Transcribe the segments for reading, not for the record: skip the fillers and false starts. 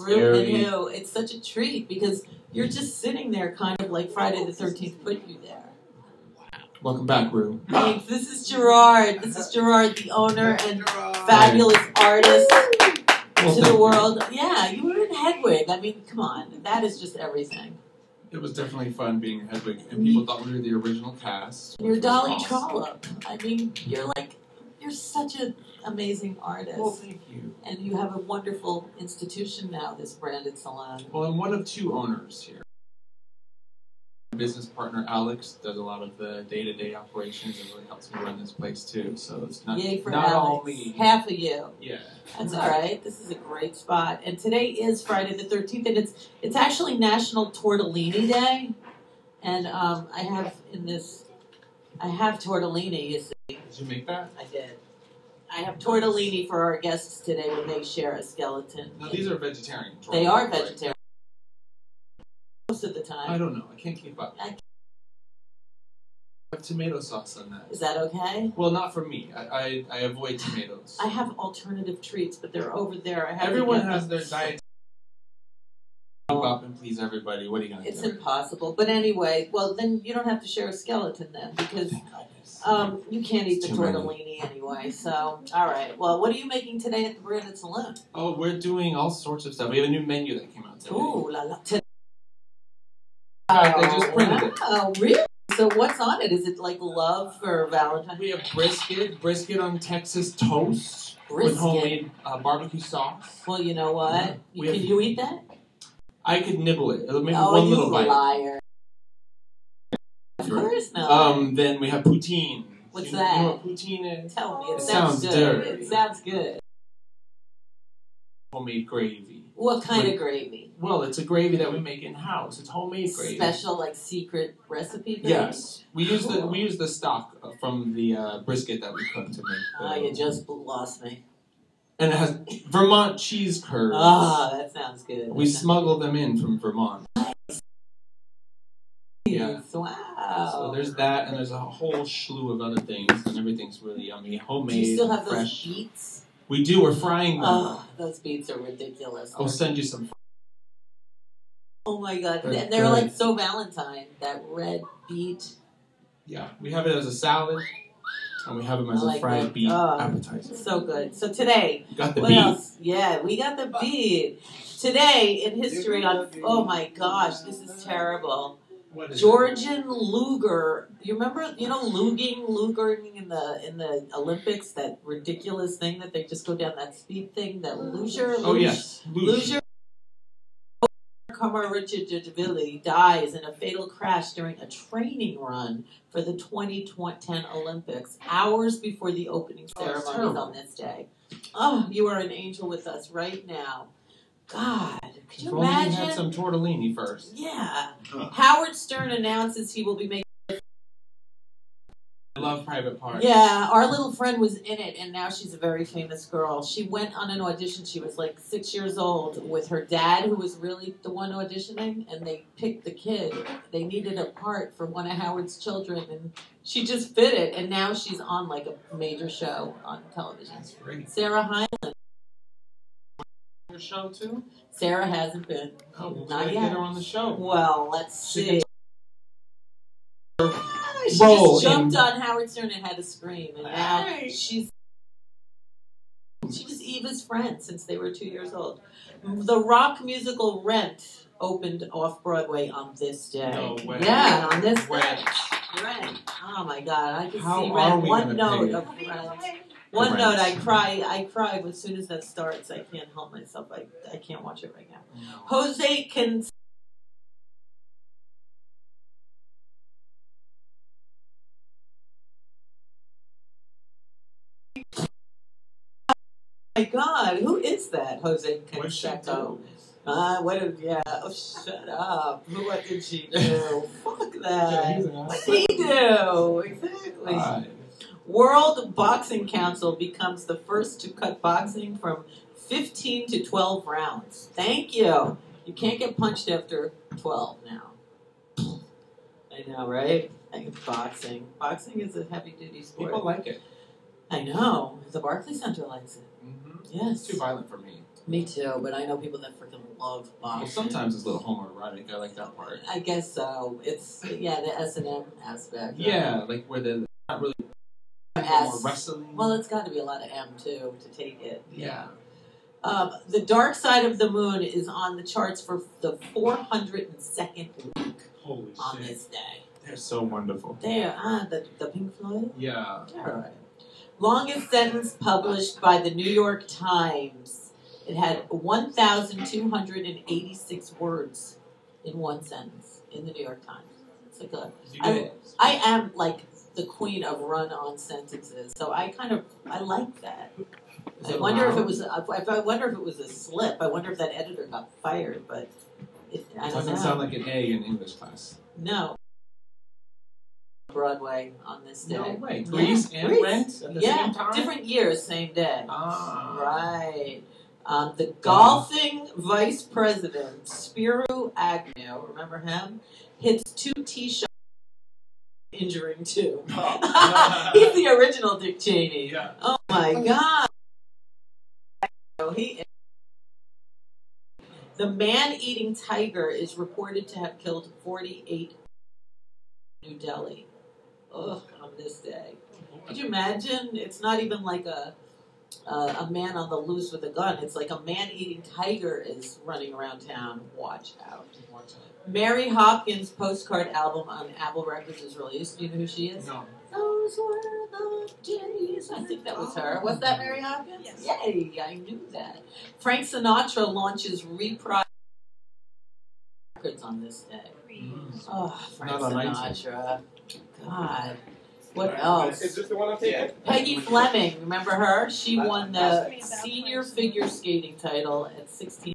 ReW WhO. It's such a treat because you're just sitting there kind of like Friday the 13th put you there. Welcome back, ReW. Thanks. This is GeRaRd. This is GeRaRd, the owner and fabulous artist to the world. Yeah, you were in Hedwig. I mean, come on. That is just everything. It was definitely fun being in Hedwig, and people thought we were the original cast. You're Dolly Trollop. I mean, you're such an amazing artist. Well, thank you. And you have a wonderful institution now, this Branded Saloon. Well, I'm one of two owners here. My business partner, Alex, does a lot of the day-to-day operations and really helps me run this place, too. So it's not, Yay for not Alex. all me. Half of you. Yeah. That's all right. This is a great spot. And today is Friday the 13th, and it's actually National Tortellini Day. And I have tortellini, you see. Did you make that? I did. I have tortellini for our guests today when they share a skeleton. No, these are vegetarian. They are vegetarian. Most of the time. I don't know. I can't keep up. I have tomato sauce on that. Is that okay? Well, not for me. I avoid tomatoes. I have alternative treats, but they're over there. Everyone has their diet. Keep up and please everybody. What are you going to do? It's impossible. But anyway, well, then you don't have to share a skeleton then, because you can't eat the tortellini anyway. So, all right. Well, what are you making today at the Branded Saloon? Oh, we're doing all sorts of stuff. We have a new menu that came out today. Ooh, la la. I just printed it. Oh, really? So what's on it? Is it like love for Valentine's? We have brisket on Texas toast with homemade barbecue sauce. Well, you know what? Yeah. Can you eat that? I could nibble it. It'll make one little bite. Oh, you liar. Of course not. Then we have poutine. What's You that? know what poutine is? Tell me. It sounds good. dirty. It sounds good. Homemade gravy. What kind of gravy? Well, it's a gravy that we make in-house. It's homemade gravy. Special, like, secret recipe gravy? Yes. We use the stock from the brisket that we cook to make. Oh, you just lost me. And it has Vermont cheese curds. Ah, that sounds good. We smuggle them in from Vermont. Yeah. Wow. So there's that, and there's a whole slew of other things, and everything's really yummy, homemade, Do you still have fresh. those beets? We do. We're frying them. Oh, those beets are ridiculous. I'll send you some. Oh my god, and they're like so Valentine. That red beet. Yeah, we have it as a salad, and we have them as a fried beet appetizer. So good. So today, you got the what beet. else? Yeah, we got the beet. Today in history on. Oh my gosh, this is terrible. Georgian Luger. You remember? You know, lugering in the Olympics. That ridiculous thing that they just go down that speed thing. That luger. Oh yes, luger. Kamarichavili dies in a fatal crash during a training run for the 2010 Olympics, hours before the opening ceremonies on this day. Oh, you are an angel with us right now. God, could you imagine? You had some tortellini first. Yeah. Howard Stern announces he will be making. I love private parts. Yeah, our little friend was in it, and now she's a very famous girl. She went on an audition. She was like 6 years old with her dad, who was really the one auditioning, and they picked the kid. They needed a part for one of Howard's children, and she just fit it, and now she's on like a major show on television. That's great. Sarah Hyland. Your show too? Sarah hasn't been. Oh, not yet. Get her on the show. Well, let's see. She just jumped on Howard Stern and had to scream, and now she's Eva's friend since they were 2 years old. The rock musical Rent opened off Broadway on this day. No way. Yeah, on this day. Rent. Oh my God, I can How see are Rent. we One gonna note pay? of Rent. One note, I cry as soon as that starts. I can't help myself. I can't watch it right now. No. Jose can. Oh my God, who is that? Jose Canseco. Oh, shut up. What did she do? Fuck that. What did he do? Exactly. World Boxing Council becomes the first to cut boxing from 15 to 12 rounds. Thank you. You can't get punched after 12 now. I know, right? Boxing. Boxing is a heavy-duty sport. People like it. I know. The Barclays Center likes it. Mm-hmm. Yes. It's too violent for me. Me too, but I know people that freaking love boxing. Well, sometimes it's a little homoerotic. I like that part. I guess so. It's the S&M aspect. Yeah, like where they're not really more wrestling. Well, it's got to be a lot of M too to take it. Yeah. The Dark Side of the Moon is on the charts for the 402nd week. Holy on shit. this day. They're so wonderful. They are the Pink Floyd. Yeah. All right. Longest sentence published by the New York Times. It had 1,286 words in one sentence in the New York Times. It's like I am like the queen of run-on sentences, so I like that. I wonder if it was a slip. I wonder if that editor got fired, but I don't know. Doesn't sound like an A in English class. No. Broadway on this day. No way. Grease and Rent at the same time? Different years, same day. Ah. Right. The golfing vice president, Spiro Agnew, remember him? Hits 2 tee shots, injuring 2. He's the original Dick Cheney. Yeah. Oh my God. The man-eating tiger is reported to have killed 48 in New Delhi. Ugh, on this day. Could you imagine? It's not even like a man on the loose with a gun. It's like a man-eating tiger is running around town. Watch out. Mary Hopkins' postcard album on Apple Records is released. Do you know who she is? No. Those were the days. I think that was her. Was that Mary Hopkins? Yes. Yay, I knew that. Frank Sinatra launches Reprise Records on this day. Oh, Frank Sinatra. God. What else? Is this the one I'm taking? Peggy Fleming, remember her? She won the senior figure skating title at 16.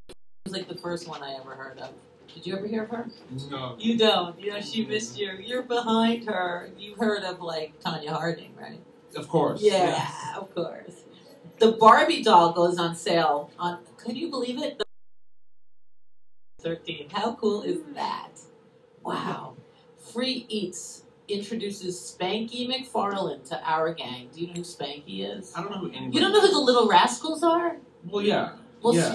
It was like the first one I ever heard of. Did you ever hear of her? No. You don't. You know, she missed you. You're behind her. You heard of, like, Tanya Harding, right? Of course. Yeah, yes. of course. The Barbie doll goes on sale on, can you believe it? 13. How cool is that? Wow. Free Eats introduces Spanky McFarlane to our gang. Do you know who Spanky is? I don't know who anybody You don't know who the Little Rascals are? Well, yeah. Well, yeah.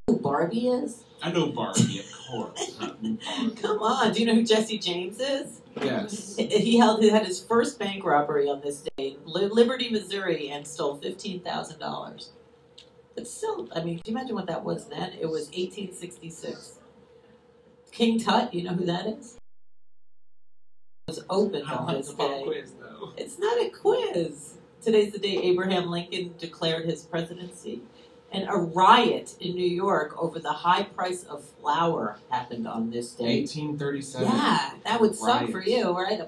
Who Barbie is? I know Barbie, of course. Barbie. Come on. Do you know who Jesse James is? Yes. He had his first bank robbery on this day in Liberty, Missouri, and stole $15,000. But still, I mean, can you imagine what that was then? It was 1866. King Tut, you know who that is? It was opened on this day. Quiz, though. It's not a quiz. Today's the day Abraham Lincoln declared his presidency. And a riot in New York over the high price of flour happened on this day. 1837. Yeah, that would suck for you, right?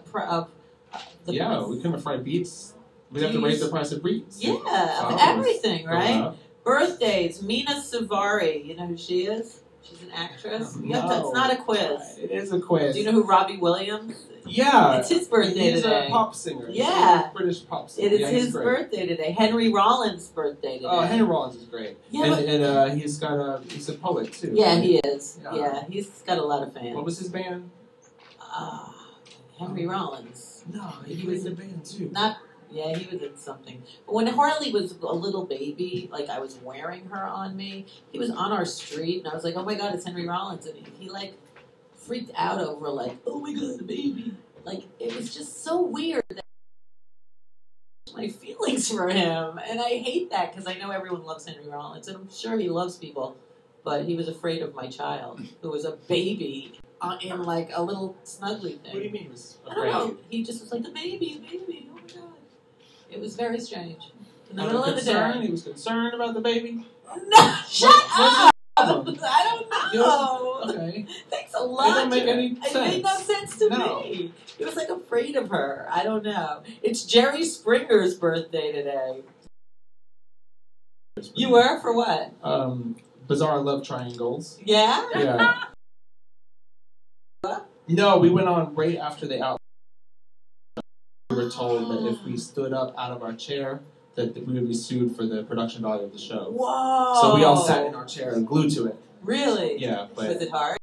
We couldn't afford beets. We'd have to raise the price of beets. Yeah, everything, right? Birthdays. Mina Savari, you know who she is? She's an actress. No. It's not a quiz. It is a quiz. Do you know who Robbie Williams is? Yeah. It's his birthday today. He's a pop singer. Yeah. He's a British pop singer. It is his birthday today. Henry Rollins' birthday today. Oh, Henry Rollins is great. Yeah, and he's a poet, too. Yeah, right? he is. Yeah. He's got a lot of fans. What was his band? Henry Rollins. No, he was in the band, too. Yeah, he was in something. But when Harley was a little baby, like I was wearing her on me, he was on our street, and I was like, oh my God, it's Henry Rollins. And he like, freaked out over, like, oh my God, the baby. Like, it was just so weird that my feelings for him. And I hate that because I know everyone loves Henry Rollins, and I'm sure he loves people. But he was afraid of my child, who was a baby in like a little snuggly thing. What do you mean he was I don't know. He just was like, the baby, oh my God. It was very strange. In the middle of the day. He was concerned about the baby? No, shut up! I don't know. Okay. Thanks a lot. It don't make any sense. It made no sense to me. He was like afraid of her. I don't know. It's Jerry Springer's birthday today. You were? For what? Bizarre Love Triangles. Yeah? Yeah. No, we went on right after they out. We were told that if we stood up out of our chair, that we would be sued for the production value of the show. Whoa! So we all sat in our chair and glued to it. Really? Yeah, but was it hard?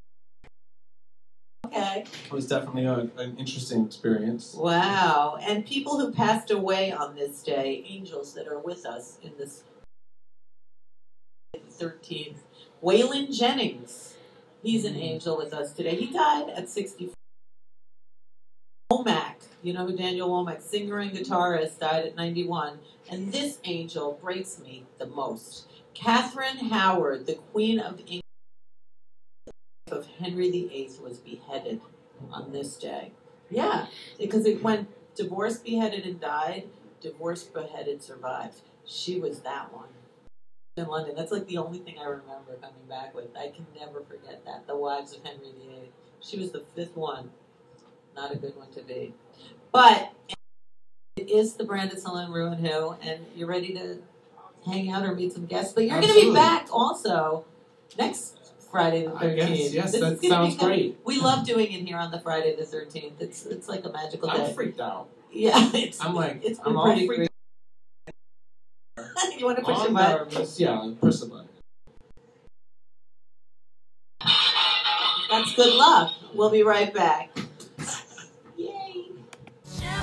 Okay. day? It was definitely an interesting experience. Wow. And people who passed away on this day, angels that are with us in this 13th. Waylon Jennings. He's an angel with us today. He died at 64. Womack. You know who Daniel Womack, singer and guitarist, died at 91. And this angel breaks me the most. Catherine Howard, the Queen of England of Henry VIII, was beheaded on this day. Yeah, because it went divorced, beheaded, and died. Divorced, beheaded, survived. She was that one. In London. That's like the only thing I remember coming back with. I can never forget that. The Wives of Henry VIII. She was the 5th one. Not a good one to be. But it is the Branded Saloon ReW WhO, and you're ready to hang out or meet some guests. But you're going to be back also next Friday the 13th. I guess, yes, that sounds great. We love doing it here on the Friday the 13th. It's like a magical day. I'm freaked out. Yeah, it's been all pretty freaked out. You want to push a button? Yeah, push the button. That's good luck. We'll be right back.